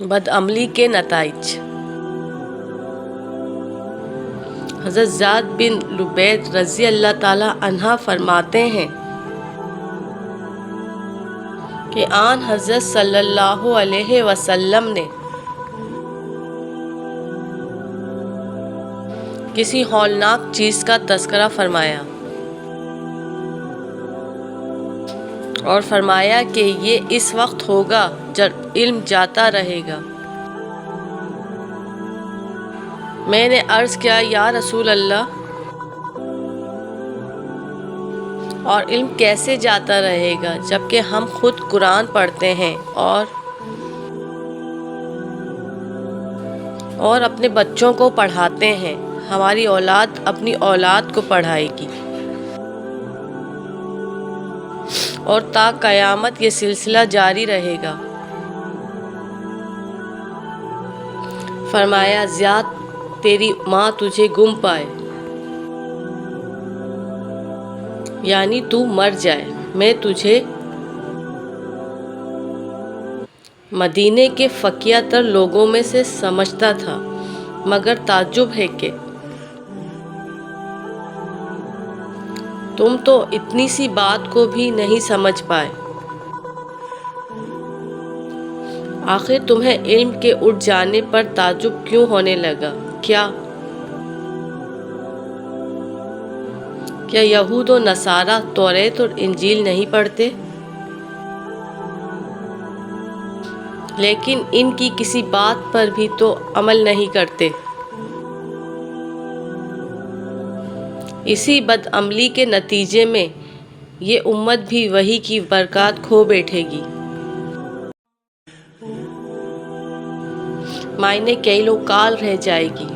بدعملی کے نتائج۔ حضرت زید بن لبید رضی اللہ تعالی عنہ فرماتے ہیں کہ آن حضرت صلی اللہ علیہ وسلم نے کسی ہولناک چیز کا تذکرہ فرمایا اور فرمایا کہ یہ اس وقت ہوگا جب علم جاتا رہے گا۔ میں نے عرض کیا یا رسول اللہ، اور علم کیسے جاتا رہے گا جبکہ ہم خود قرآن پڑھتے ہیں اور اپنے بچوں کو پڑھاتے ہیں، ہماری اولاد اپنی اولاد کو پڑھائے گی اور تا قیامت یہ سلسلہ جاری رہے گا۔ فرمایا زیاد تیری ماں تجھے گم پائے، یعنی تو مر جائے، میں تجھے مدینے کے فقیہ تر لوگوں میں سے سمجھتا تھا، مگر تعجب ہے کہ تم تو اتنی سی بات کو بھی نہیں سمجھ پائے۔ آخر تمہیں علم کے اٹھ جانے پر تعجب کیوں ہونے لگا؟ کیا یہود و نصارہ توریت اور انجیل نہیں پڑھتے؟ لیکن ان کی کسی بات پر بھی تو عمل نہیں کرتے۔ اسی بدعملی کے نتیجے میں یہ امت بھی وحی کی برکات کھو بیٹھے گی۔ معنی کیلو کال رہ جائے گی۔